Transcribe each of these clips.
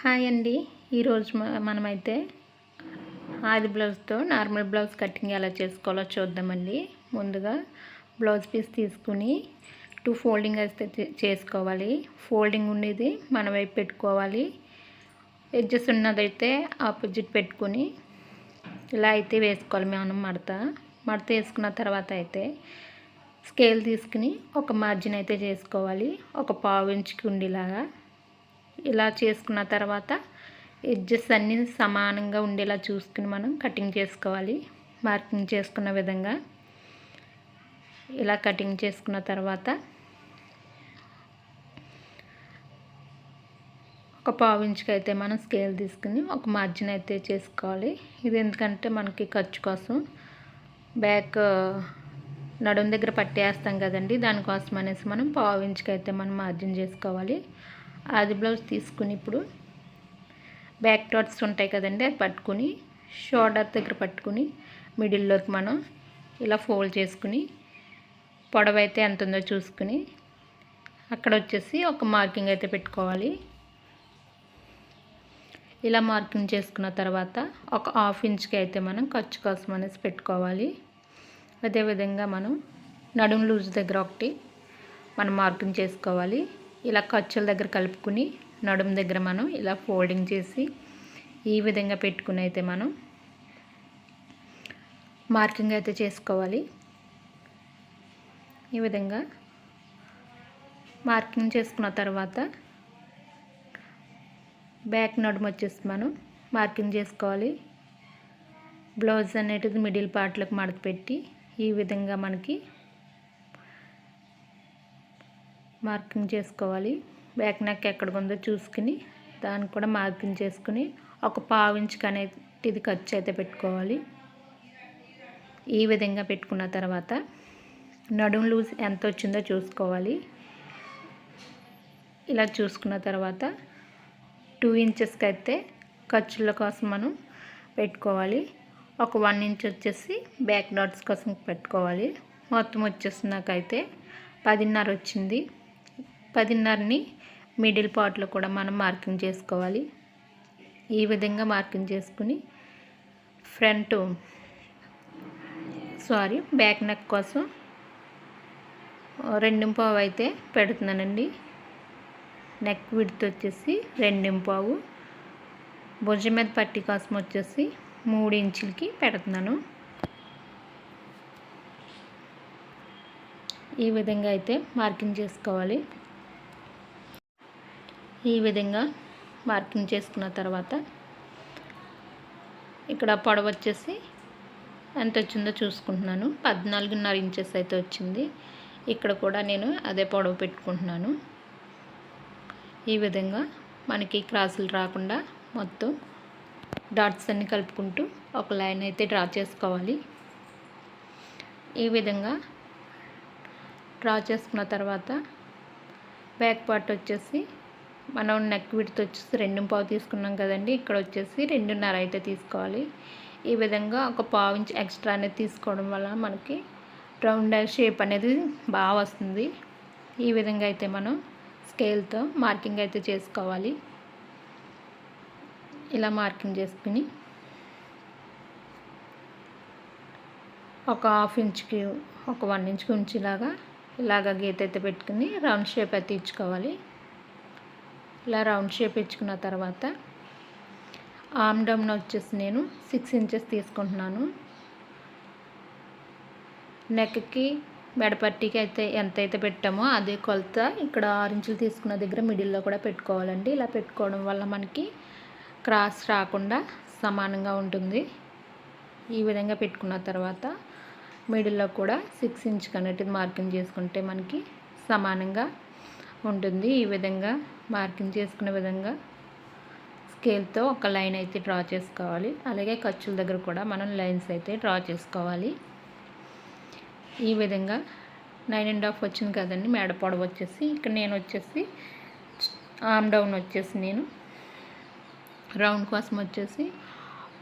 Hi అండి. ఈరోజు మనమైతే ఆది బ్లౌజ్తో నార్మల్ బ్లౌజ్ కటింగ్ ఎలా చేసుకోవాలో చూద్దామండి. ముందుగా బ్లౌజ్ పీస్ తీసుకుని 2 ఫోల్డింగ్ అయితే చేసుకోవాలి. ఫోల్డింగ్ ఉండేది మన వైపు పెట్టుకోవాలి. ఎడ్జెస్ ఉన్నదైతే ఆపోజిట్ పెట్టుకుని ఇలా అయితే వేసుకోవాలి. మనం మడత వేసుకున్న తర్వాత అయితే స్కేల్ తీసుకుని ఒక మార్జిన్ అయితే చేసుకోవాలి. ఒక 1/2 ఇంచుకి ఉండేలాగా ఇలా చేసుకున్న తర్వాత ఎడ్జెస్ అన్నీ సమానంగా ఉండేలా చూసుకుని మనం కటింగ్ చేసుకోవాలి. మార్కింగ్ చేసుకున్న విధంగా ఇలా కటింగ్ చేసుకున్న తర్వాత ఒక 1/2 ఇంచుకి అయితే మనం స్కేల్ తీసుకుని ఒక మార్జిన్ అయితే చేసుకోవాలి. ఇది ఎందుకంటే మనకి ఖర్చు కోసం బ్యాక్ నడుం దగ్గర పట్టేస్తాం కదండి, దానికోసం అనేసి మనం 1/2 ఇంచుకి అయితే మనం మార్జిన్ చేసుకోవాలి. ఆది బ్లౌజ్ తీసుకుని ఇప్పుడు బ్యాక్ డాట్స్ ఉంటాయి కదండి, అది పట్టుకుని షోల్డర్ దగ్గర పట్టుకుని మిడిల్లోకి మనం ఇలా ఫోల్డ్ చేసుకుని పొడవు అయితే ఎంత ఉందో చూసుకుని అక్కడ వచ్చేసి ఒక మార్కింగ్ అయితే పెట్టుకోవాలి. ఇలా మార్కింగ్ చేసుకున్న తర్వాత ఒక 1/2 ఇంచుకి అయితే మనం ఖర్చు కోసం అనేసి పెట్టుకోవాలి. అదేవిధంగా మనం నడుం లూజ్ దగ్గర ఒకటి మనం మార్కింగ్ చేసుకోవాలి. ఇలా ఖర్చుల దగ్గర కలుపుకుని నడుం దగ్గర మనం ఇలా ఫోల్డింగ్ చేసి ఈ విధంగా పెట్టుకుని అయితే మనం మార్కింగ్ అయితే చేసుకోవాలి. ఈ విధంగా మార్కింగ్ చేసుకున్న తర్వాత బ్యాక్ నడుము వచ్చేసి మనం మార్కింగ్ చేసుకోవాలి. బ్లౌజ్ అనేటిది మిడిల్ పార్ట్లకు మడత పెట్టి ఈ విధంగా మనకి మార్కింగ్ చేసుకోవాలి. బ్యాక్ నెక్ ఎక్కడ ఉందో చూసుకుని దాన్ని కూడా మార్కింగ్ చేసుకుని ఒక 1/2 ఇంచుకి అనేది ఖర్చు అయితే పెట్టుకోవాలి. ఈ విధంగా పెట్టుకున్న తర్వాత నడుం లూజ్ ఎంత వచ్చిందో చూసుకోవాలి. ఇలా చూసుకున్న తర్వాత 2 ఇంచెస్కి అయితే ఖర్చుల కోసం మనం పెట్టుకోవాలి. ఒక 1 ఇంచ్ వచ్చేసి బ్యాక్ డాట్స్ కోసం పెట్టుకోవాలి. మొత్తం వచ్చేసి నాకైతే 10.5 వచ్చింది. 10.5ని మిడిల్ పార్ట్లో కూడా మనం మార్కింగ్ చేసుకోవాలి. ఈ విధంగా మార్కింగ్ చేసుకుని బ్యాక్ నెక్ కోసం 2.5 అయితే పెడుతున్నానండి. నెక్ విడ్త్ వచ్చేసి 2.5, భుజం మీద పట్టి కోసం వచ్చేసి 3 ఇంచులకి పెడుతున్నాను. ఈ విధంగా అయితే మార్కింగ్ చేసుకోవాలి. ఈ విధంగా మార్కింగ్ చేసుకున్న తర్వాత ఇక్కడ పొడవు వచ్చేసి ఎంత వచ్చిందో చూసుకుంటున్నాను. 14.5 ఇంచెస్ అయితే వచ్చింది. ఇక్కడ కూడా నేను అదే పొడవు పెట్టుకుంటున్నాను. ఈ విధంగా మనకి క్రాసులు రాకుండా మొత్తం డాట్స్ అన్ని కలుపుకుంటూ ఒక లైన్ అయితే డ్రా చేసుకోవాలి. ఈ విధంగా డ్రా చేసుకున్న తర్వాత బ్యాక్ పార్ట్ వచ్చేసి మనం నెక్ విడ్త్ వచ్చేసి 2.5 తీసుకున్నాం కదండి, ఇక్కడ వచ్చేసి 2.5 అయితే తీసుకోవాలి. ఈ విధంగా ఒక 1/2 ఇంచ్ ఎక్స్ట్రా అనేది తీసుకోవడం వల్ల మనకి రౌండ్ షేప్ అనేది బాగా వస్తుంది. ఈ విధంగా అయితే మనం స్కేల్తో మార్కింగ్ అయితే చేసుకోవాలి. ఇలా మార్కింగ్ చేసుకుని ఒక 1/2 ఇంచ్కి ఒక 1 ఇంచ్కి ఉంచేలాగా ఇలాగ గీత అయితే పెట్టుకుని రౌండ్ షేప్ అయితే ఇచ్చుకోవాలి. ఇలా రౌండ్ షేప్ ఇచ్చుకున్న తర్వాత ఆర్మ్ డౌన్ వచ్చేసి నేను 6 ఇంచెస్ తీసుకుంటున్నాను. నెక్కి మెడపట్టికి అయితే ఎంతైతే పెట్టామో అదే కొలత ఇక్కడ 6 ఇంచులు తీసుకున్న దగ్గర మిడిల్లో కూడా పెట్టుకోవాలండి. ఇలా పెట్టుకోవడం వల్ల మనకి క్రాస్ రాకుండా సమానంగా ఉంటుంది. ఈ విధంగా పెట్టుకున్న తర్వాత మిడిల్లో కూడా 6 ఇంచుకి అనేది మార్కింగ్ చేసుకుంటే మనకి సమానంగా ఉంటుంది. ఈ విధంగా మార్కింగ్ చేసుకునే విధంగా స్కేల్తో ఒక లైన్ అయితే డ్రా చేసుకోవాలి. అలాగే ఖర్చుల దగ్గర కూడా మనం లైన్స్ అయితే డ్రా చేసుకోవాలి. ఈ విధంగా 9.5 వచ్చింది కదండి మేడ పొడవు వచ్చేసి. ఇక్కడ నేను వచ్చేసి ఆర్మ్ డౌన్ వచ్చేసి నేను రౌండ్ కోసం వచ్చేసి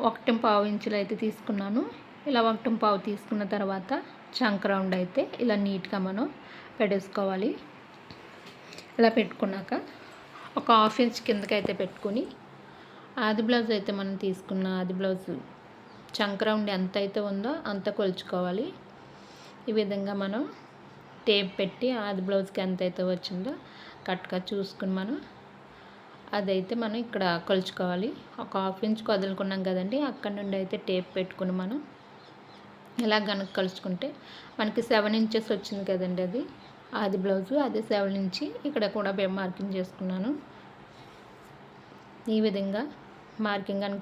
1.5 ఇంచులు అయితే తీసుకున్నాను. ఇలా 1.5 తీసుకున్న తర్వాత చంక్ రౌండ్ అయితే ఇలా నీట్గా మనం పెట్టేసుకోవాలి. ఇలా పెట్టుకున్నాక ఒక హాఫ్ ఇంచ్ కిందకి అయితే పెట్టుకొని ఆది బ్లౌజ్ అయితే మనం తీసుకున్న ఆది బ్లౌజ్ చంక రౌండ్ ఎంత అయితే ఉందో అంత కొలుచుకోవాలి. ఈ విధంగా మనం టేప్ పెట్టి ఆది బ్లౌజ్కి ఎంత అయితే వచ్చిందో కరెక్ట్గా చూసుకుని అదైతే మనం ఇక్కడ కొలుచుకోవాలి. ఒక 1/2 ఇంచ్ వదులుకున్నాం కదండి, అక్కడ నుండి అయితే టేప్ పెట్టుకుని మనం ఇలా కనుక కలుసుకుంటే మనకి 7 ఇంచెస్ వచ్చింది కదండి. అది ఆది బ్లౌజు, అది 7 ఇంచి ఇక్కడ కూడా మార్కింగ్ చేసుకున్నాను. ఈ విధంగా మార్కింగ్ కనుక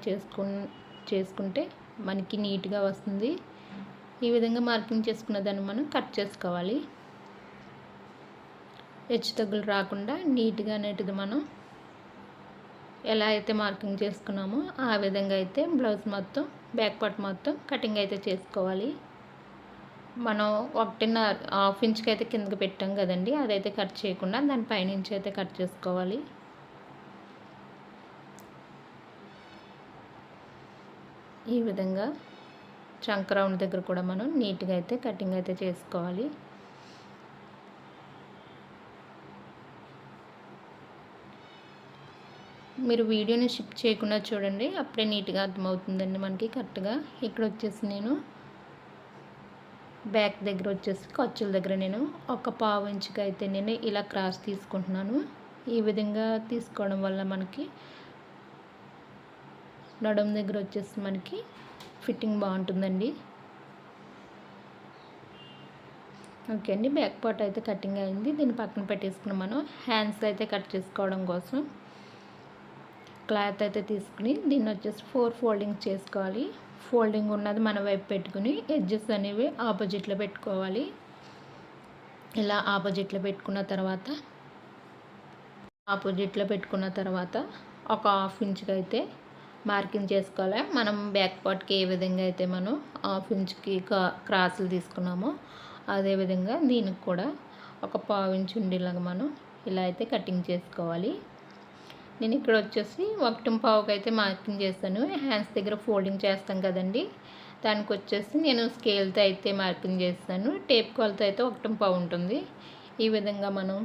చేసుకుంటే మనకి నీట్గా వస్తుంది. ఈ విధంగా మార్కింగ్ చేసుకున్న దాన్ని మనం కట్ చేసుకోవాలి. హెచ్చు తగ్గులు రాకుండా నీట్గా అనేటిది మనం ఎలా అయితే మార్కింగ్ చేసుకున్నామో ఆ విధంగా అయితే బ్లౌజ్ మొత్తం బ్యాక్ పార్ట్ మొత్తం కటింగ్ అయితే చేసుకోవాలి. మనం 1.5 ఇంచ్కి అయితే కిందకి పెట్టాం కదండి, అదైతే కట్ చేయకుండా దాని పైనుంచి అయితే కట్ చేసుకోవాలి. ఈ విధంగా చంక రౌండ్ దగ్గర కూడా మనం నీట్గా అయితే కటింగ్ అయితే చేసుకోవాలి. మీరు వీడియోని షిప్ చేయకుండా చూడండి, అప్పుడే నీట్గా అర్థమవుతుందండి మనకి కరెక్ట్గా. ఇక్కడ వచ్చేసి నేను బ్యాక్ దగ్గర వచ్చేసి ఖర్చుల దగ్గర నేను ఒక 1/2 ఇంచుకి అయితే నేను ఇలా క్రాస్ తీసుకుంటున్నాను. ఈ విధంగా తీసుకోవడం వల్ల మనకి నడుము దగ్గర వచ్చేసి మనకి ఫిట్టింగ్ బాగుంటుందండి. ఓకే అండి, బ్యాక్ పార్ట్ అయితే కటింగ్ అయింది. దీన్ని పక్కన పెట్టేసుకుని మనం హ్యాండ్స్ అయితే కట్ చేసుకోవడం కోసం క్లాత్ అయితే తీసుకుని దీన్ని వచ్చేసి 4 ఫోల్డింగ్ చేసుకోవాలి. ఫోల్డింగ్ ఉన్నది మన వైపు పెట్టుకుని ఎడ్జెస్ అనేవి ఆపోజిట్లో పెట్టుకోవాలి. ఇలా ఆపోజిట్లో పెట్టుకున్న తర్వాత ఒక 1/2 ఇంచుకి అయితే మార్కింగ్ చేసుకోవాలి. మనం బ్యాక్ పార్ట్కి ఏ విధంగా అయితే మనం 1/2 ఇంచుకి క్రాసులు తీసుకున్నామో అదేవిధంగా దీనికి కూడా ఒక 1/2 ఇంచు ఉండేలాగా మనం ఇలా అయితే కటింగ్ చేసుకోవాలి. నేను ఇక్కడ వచ్చేసి 1.5కి అయితే మార్కింగ్ చేస్తాను. హ్యాండ్స్ దగ్గర ఫోల్డింగ్ చేస్తాం కదండి, దానికి వచ్చేసి నేను స్కేల్తో అయితే మార్కింగ్ చేస్తాను. టేప్ కొలత అయితే 1.5 ఉంటుంది. ఈ విధంగా మనం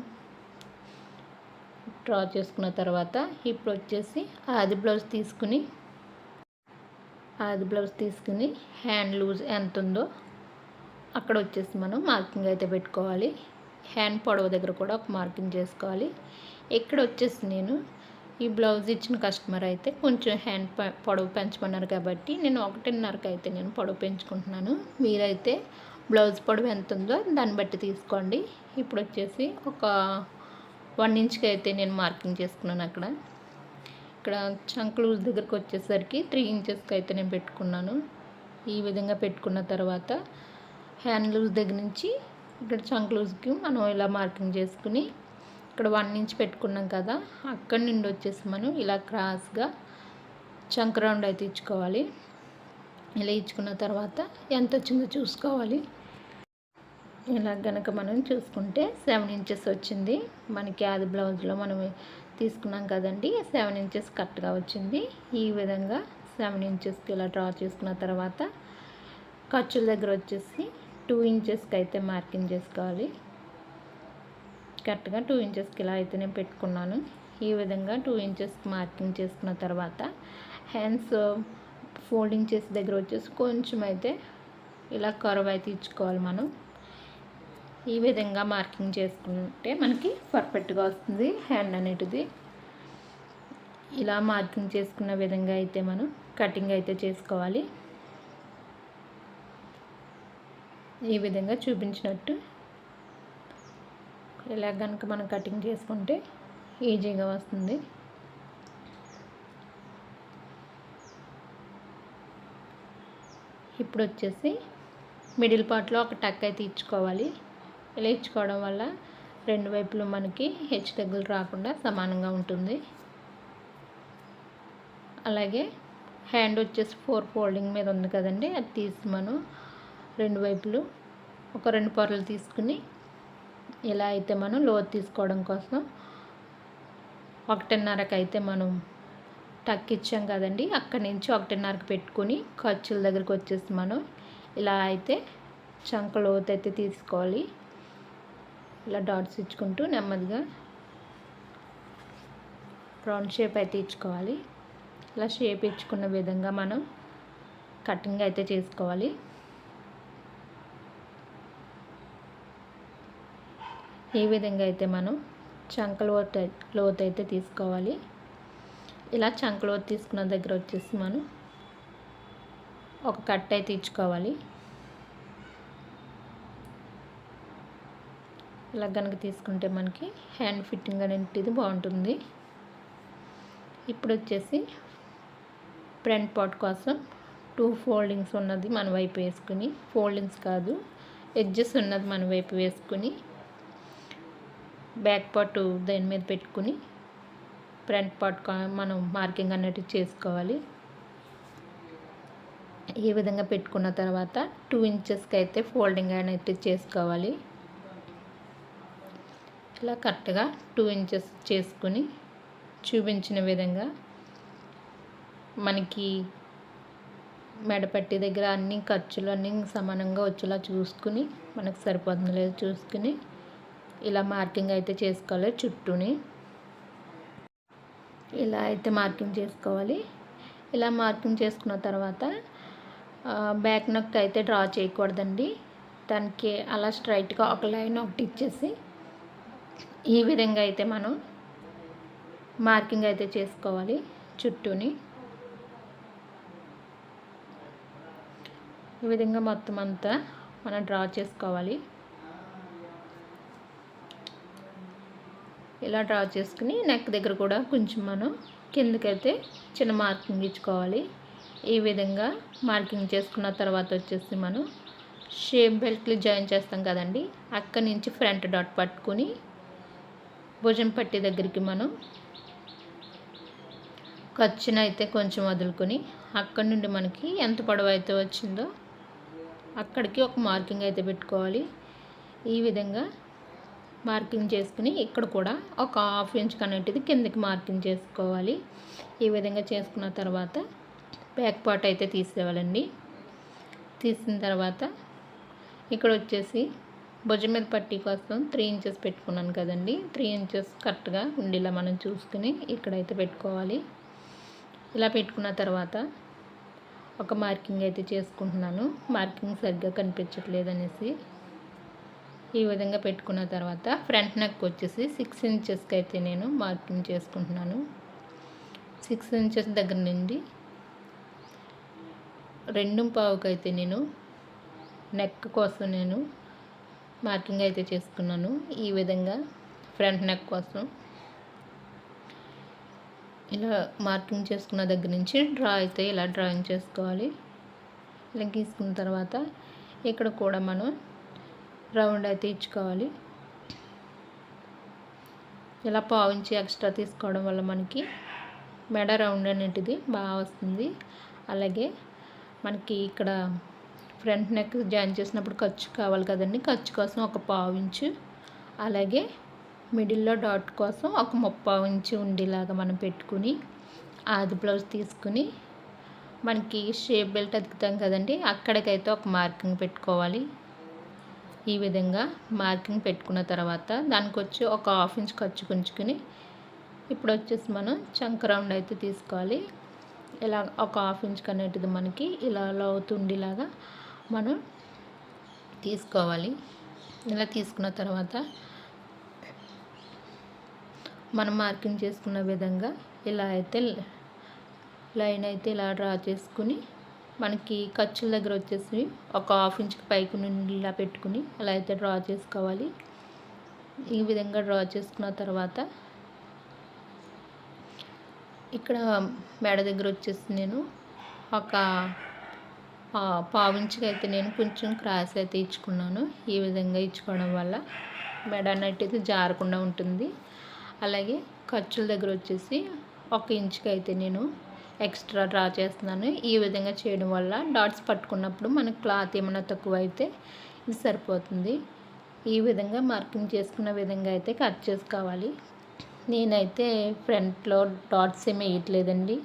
డ్రా చేసుకున్న తర్వాత ఇప్పుడు వచ్చేసి ఆది బ్లౌజ్ తీసుకుని హ్యాండ్ లూజ్ ఎంత ఉందో అక్కడ వచ్చేసి మనం మార్కింగ్ అయితే పెట్టుకోవాలి. హ్యాండ్ పొడవు దగ్గర కూడా ఒక మార్కింగ్ చేసుకోవాలి. ఇక్కడ వచ్చేసి నేను ఈ బ్లౌజ్ ఇచ్చిన కస్టమర్ అయితే కొంచెం హ్యాండ్ పొడవు పెంచమన్నారు కాబట్టి నేను 1.5కి అయితే నేను పొడవు పెంచుకుంటున్నాను. మీరైతే బ్లౌజ్ పొడవు ఎంత ఉందో దాన్ని బట్టి తీసుకోండి. ఇప్పుడు వచ్చేసి ఒక 1 ఇంచ్కి అయితే నేను మార్కింగ్ చేసుకున్నాను. ఇక్కడ చంక్ లూజ్ దగ్గరకు వచ్చేసరికి 3 ఇంచెస్కి అయితే నేను పెట్టుకున్నాను. ఈ విధంగా పెట్టుకున్న తర్వాత హ్యాండ్ లూజ్ దగ్గర నుంచి ఇక్కడ చంక్ లూజ్కి మనం ఇలా మార్కింగ్ చేసుకుని ఇక్కడ 1 ఇంచ్ పెట్టుకున్నాం కదా, అక్కడి నుండి వచ్చేసి మనం ఇలా క్రాస్గా చంక్ రౌండ్ అయితే ఇచ్చుకోవాలి. ఇలా ఇచ్చుకున్న తర్వాత ఎంత వచ్చిందో చూసుకోవాలి. ఇలా కనుక మనం చూసుకుంటే 7 ఇంచెస్ వచ్చింది మనకి. ఆది బ్లౌజ్లో మనం తీసుకున్నాం కదండి, 7 ఇంచెస్ కరెక్ట్గా వచ్చింది. ఈ విధంగా 7 ఇంచెస్కి ఇలా డ్రా చేసుకున్న తర్వాత ఖర్చుల దగ్గర వచ్చేసి 2 ఇంచెస్కి అయితే మార్కింగ్ చేసుకోవాలి. కరెక్ట్గా 2 ఇంచెస్కి ఇలా అయితే నేను పెట్టుకున్నాను. ఈ విధంగా 2 ఇంచెస్కి మార్కింగ్ చేసుకున్న తర్వాత హ్యాండ్స్ ఫోల్డింగ్ చేసే దగ్గర వచ్చేసి కొంచెం అయితే ఇలా కర్వ్ అయితే ఇచ్చుకోవాలి మనం. ఈ విధంగా మార్కింగ్ చేసుకుంటే మనకి పర్ఫెక్ట్గా వస్తుంది హ్యాండ్ అనేటిది. ఇలా మార్కింగ్ చేసుకున్న విధంగా అయితే మనం కటింగ్ అయితే చేసుకోవాలి. ఈ విధంగా చూపించినట్టు ఇలా కనుక మనం కటింగ్ చేసుకుంటే ఈజీగా వస్తుంది. ఇప్పుడు వచ్చేసి మిడిల్ పార్ట్లో ఒక టక్ అయితే ఇచ్చుకోవాలి. ఇలా ఇచ్చుకోవడం వల్ల రెండు వైపులు మనకి హెచ్చు తగ్గులు రాకుండా సమానంగా ఉంటుంది. అలాగే హ్యాండ్ వచ్చేసి 4 ఫోల్డింగ్ మీద ఉంది కదండి, అది తీసి మనం రెండు వైపులు ఒక 2 పొరలు తీసుకుని ఇలా అయితే మనం లోతు తీసుకోవడం కోసం 1.5కి అయితే మనం టక్ ఇచ్చాం కదండి, అక్కడి నుంచి 1.5కి పెట్టుకొని ఖర్చుల దగ్గరికి వచ్చేసి మనం ఇలా అయితే చంక లోతు అయితే తీసుకోవాలి. ఇలా డాట్స్ ఇచ్చుకుంటూ నెమ్మదిగా రౌండ్ షేప్ అయితే ఇచ్చుకోవాలి. ఇలా షేప్ ఇచ్చుకున్న విధంగా మనం కటింగ్ అయితే చేసుకోవాలి. ఈ విధంగా అయితే మనం చంక లోతు అయితే తీసుకోవాలి. ఇలా చంక లోతు తీసుకున్న దగ్గర వచ్చేసి మనం ఒక కట్ అయితే ఇచ్చుకోవాలి. ఇలా కనుక తీసుకుంటే మనకి హ్యాండ్ ఫిట్టింగ్ అనేది బాగుంటుంది. ఇప్పుడు వచ్చేసి ఫ్రంట్ పార్ట్ కోసం 2 ఫోల్డింగ్స్ ఉన్నది మన వైపు వేసుకుని, ఫోల్డింగ్స్ కాదు ఎడ్జెస్ ఉన్నది మన వైపు వేసుకుని, బ్యాక్ పార్ట్ దాని మీద పెట్టుకుని ఫ్రంట్ పార్ట్ మనం మార్కింగ్ అన్నట్టు చేసుకోవాలి. ఈ విధంగా పెట్టుకున్న తర్వాత 2 ఇంచెస్కి అయితే ఫోల్డింగ్ అనేది చేసుకోవాలి. ఇలా కరెక్ట్గా 2 ఇంచెస్ చేసుకుని చూపించిన విధంగా మనకి మెడపట్టి దగ్గర అన్ని ఖర్చులు అన్నీ సమానంగా వచ్చేలా చూసుకుని, మనకు సరిపోతుందో లేదో చూసుకుని ఇలా మార్కింగ్ అయితే చేసుకోవాలి. చుట్టూని ఇలా అయితే మార్కింగ్ చేసుకోవాలి. ఇలా మార్కింగ్ చేసుకున్న తర్వాత బ్యాక్ నెక్ అయితే డ్రా చేయకూడదండి. దానికి అలా స్ట్రైట్గా ఒక లైన్ ఒకటి ఇచ్చేసి ఈ విధంగా అయితే మనం మార్కింగ్ అయితే చేసుకోవాలి. చుట్టూని ఈ విధంగా మొత్తం అంతా మనం డ్రా చేసుకోవాలి. ఇలా డ్రా చేసుకుని నెక్ దగ్గర కూడా కొంచెం మనం కిందకైతే చిన్న మార్కింగ్ ఇచ్చుకోవాలి. ఈ విధంగా మార్కింగ్ చేసుకున్న తర్వాత వచ్చేసి మనం షేప్ బెల్ట్లు జాయిన్ చేస్తాం కదండి, అక్కడి నుంచి ఫ్రంట్ డాట్ పట్టుకుని భుజం పట్టి దగ్గరికి మనం ఖర్చును అయితే కొంచెం వదులుకొని అక్కడి నుండి మనకి ఎంత పొడవు అయితే వచ్చిందో అక్కడికి ఒక మార్కింగ్ అయితే పెట్టుకోవాలి. ఈ విధంగా మార్కింగ్ చేసుకుని ఇక్కడ కూడా ఒక 1/2 ఇంచ్ అనేటిది కిందకి మార్కింగ్ చేసుకోవాలి. ఈ విధంగా చేసుకున్న తర్వాత బ్యాక్ పార్ట్ అయితే తీసేవాలండి. తీసిన తర్వాత ఇక్కడ వచ్చేసి భుజం మీద పట్టీ కోసం 3 ఇంచెస్ పెట్టుకున్నాను కదండి, 3 ఇంచెస్ కరెక్ట్గా ఉండేలా మనం చూసుకుని ఇక్కడైతే పెట్టుకోవాలి. ఇలా పెట్టుకున్న తర్వాత ఒక మార్కింగ్ అయితే చేసుకుంటున్నాను. మార్కింగ్ సరిగ్గా కనిపించట్లేదు అనేసి ఈ విధంగా పెట్టుకున్న తర్వాత ఫ్రంట్ నెక్ వచ్చేసి 6 ఇంచెస్కి అయితే నేను మార్కింగ్ చేసుకుంటున్నాను. 6 ఇంచెస్ దగ్గర నుండి 2.25కి అయితే నేను నెక్ కోసం నేను మార్కింగ్ అయితే చేసుకున్నాను. ఈ విధంగా ఫ్రంట్ నెక్ కోసం ఇలా మార్కింగ్ చేసుకున్న దగ్గర నుంచి డ్రా అయితే ఇలా డ్రాయింగ్ చేసుకోవాలి. ఇలా గీసుకున్న తర్వాత ఇక్కడ కూడా మనం రౌండ్ అయితే ఇచ్చుకోవాలి. ఇలా 1/2 ఇంచ్ ఎక్స్ట్రా తీసుకోవడం వల్ల మనకి మెడ రౌండ్ అనేటిది బాగా వస్తుంది. అలాగే మనకి ఇక్కడ ఫ్రంట్ నెక్ జాయిన్ చేసినప్పుడు ఖర్చు కావాలి కదండి, ఖర్చు కోసం ఒక 1/2 ఇంచు, అలాగే మిడిల్లో డాట్ కోసం ఒక 3/4 ఇంచు ఉండేలాగా మనం పెట్టుకుని ఆది బ్లౌజ్ తీసుకుని మనకి షేప్ బెల్ట్ అతుకుతాం కదండి, అక్కడికైతే ఒక మార్కింగ్ పెట్టుకోవాలి. ఈ విధంగా మార్కింగ్ పెట్టుకున్న తర్వాత దానికి వచ్చి ఒక 1/2 ఇంచ్ ఖర్చు ఉంచుకుని ఇప్పుడు వచ్చేసి మనం చంక రౌండ్ అయితే తీసుకోవాలి. ఇలా ఒక 1/2 ఇంచ్ అనేటిది మనకి ఇలా లోతుండేలాగా మనం తీసుకోవాలి. ఇలా తీసుకున్న తర్వాత మనం మార్కింగ్ చేసుకున్న విధంగా ఇలా అయితే లైన్ అయితే ఇలా డ్రా చేసుకుని మనకి ఖర్చుల దగ్గర వచ్చేసి ఒక 1/2 ఇంచ్కి పైకి నుండి ఇలా పెట్టుకుని అలా అయితే డ్రా చేసుకోవాలి. ఈ విధంగా డ్రా చేసుకున్న తర్వాత ఇక్కడ మెడ దగ్గర వచ్చేసి నేను ఒక 1/4 ఇంచ్కి అయితే నేను కొంచెం క్రాస్ అయితే ఇచ్చుకున్నాను. ఈ విధంగా ఇచ్చుకోవడం వల్ల మెడ అనేది జారకుండా ఉంటుంది. అలాగే ఖర్చుల దగ్గర వచ్చేసి 1 ఇంచ్కి అయితే నేను ఎక్స్ట్రా డ్రా చేస్తున్నాను. ఈ విధంగా చేయడం వల్ల డాట్స్ పట్టుకున్నప్పుడు మనకు క్లాత్ ఏమైనా తక్కువ అయితే ఇది సరిపోతుంది. ఈ విధంగా మార్కింగ్ చేసుకున్న విధంగా అయితే కట్ చేసుకోవాలి. నేనైతే ఫ్రంట్లో డాట్స్ ఏమి వేయట్లేదండి,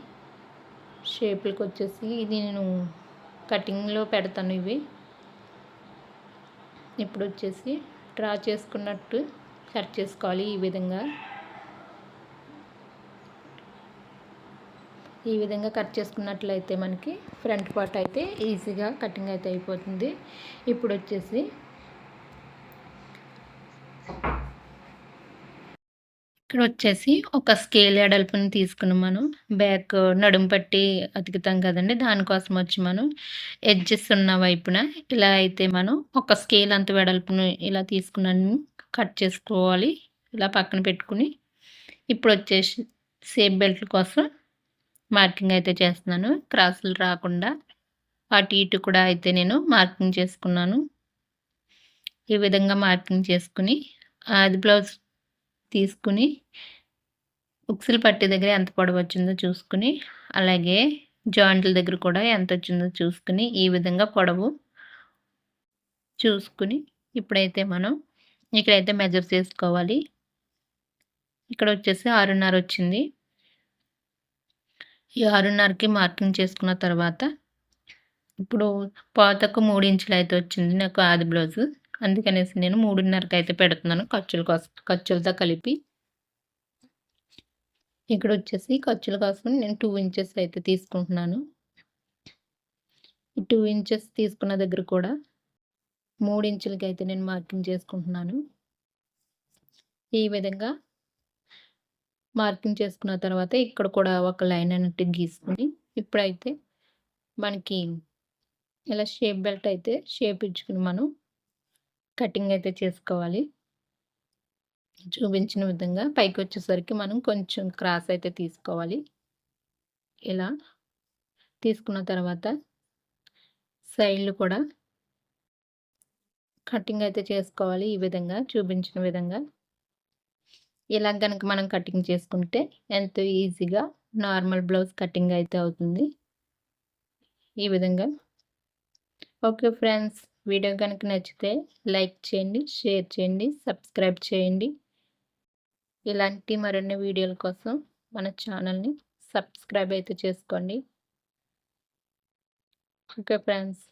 షేపులకు వచ్చేసి ఇది నేను కటింగ్లో పెడతాను. ఇవి ఇప్పుడు వచ్చేసి డ్రా చేసుకున్నట్టు కట్ చేసుకోవాలి. ఈ విధంగా ఈ విధంగా కట్ చేసుకున్నట్లయితే మనకి ఫ్రంట్ పార్ట్ అయితే ఈజీగా కటింగ్ అయితే అయిపోతుంది. ఇప్పుడు వచ్చేసి ఇక్కడ వచ్చేసి ఒక స్కేల్ ఎడల్పుని తీసుకుని మనం బ్యాక్ నడుము పట్టి అతుకుతాం కదండీ! దానికోసం వచ్చి మనం ఎడ్జెస్ ఉన్న వైపున ఇలా అయితే మనం ఒక స్కేల్ అంత వెడల్పుని ఇలా తీసుకున్నాను కట్ చేసుకోవాలి. ఇలా పక్కన పెట్టుకుని ఇప్పుడు వచ్చేసి షేప్ బెల్ట్ కోసం మార్కింగ్ అయితే చేస్తున్నాను. క్రాసులు రాకుండా అటు ఇటు కూడా అయితే నేను మార్కింగ్ చేసుకున్నాను. ఈ విధంగా మార్కింగ్ చేసుకుని ఆది బ్లౌజ్ తీసుకుని ఉక్సులు పట్టి దగ్గర ఎంత పొడవు వచ్చిందో చూసుకుని, అలాగే జాయింట్ల దగ్గర కూడా ఎంత వచ్చిందో చూసుకుని, ఈ విధంగా పొడవు చూసుకుని ఇప్పుడైతే మనం ఇక్కడైతే మెజర్ చేసుకోవాలి. ఇక్కడ వచ్చేసి 6:30 వచ్చింది. ఈ 6:30కి మార్కింగ్ చేసుకున్న తర్వాత ఇప్పుడు పాతకు 3 ఇంచులు అయితే వచ్చింది నాకు ఆది బ్లౌజు. అందుకనేసి నేను 3:30కి అయితే పెడుతున్నాను ఖర్చులతో కలిపి. ఇక్కడ వచ్చేసి ఖర్చుల కోసం నేను 2 ఇంచెస్ అయితే తీసుకుంటున్నాను. ఈ 2 ఇంచెస్ తీసుకున్న దగ్గర కూడా 3 ఇంచులకి అయితే నేను మార్కింగ్ చేసుకుంటున్నాను. ఈ విధంగా మార్కింగ్ చేసుకున్న తర్వాత ఇక్కడ కూడా ఒక లైన్ అన్నట్టు గీసుకుని ఇప్పుడైతే మనకి ఇలా షేప్ బెల్ట్ అయితే షేప్ ఇచ్చుకుని మనం కటింగ్ అయితే చేసుకోవాలి. చూపించిన విధంగా పైకి వచ్చేసరికి మనం కొంచెం క్రాస్ అయితే తీసుకోవాలి. ఇలా తీసుకున్న తర్వాత సైడ్లు కూడా కటింగ్ అయితే చేసుకోవాలి. ఈ విధంగా చూపించిన విధంగా ఇలా గనక మనం కటింగ్ చేసుకుంటే ఎంతో ఈజీగా నార్మల్ బ్లౌజ్ కటింగ్ అయితే అవుతుంది. ఈ విధంగా. ఓకే ఫ్రెండ్స్, వీడియో కనుక నచ్చితే లైక్ చేయండి, షేర్ చేయండి, సబ్స్క్రైబ్ చేయండి. ఇలాంటి మరిన్ని వీడియోల కోసం మన ఛానల్ని సబ్స్క్రైబ్ అయితే చేసుకోండి. Okay friends.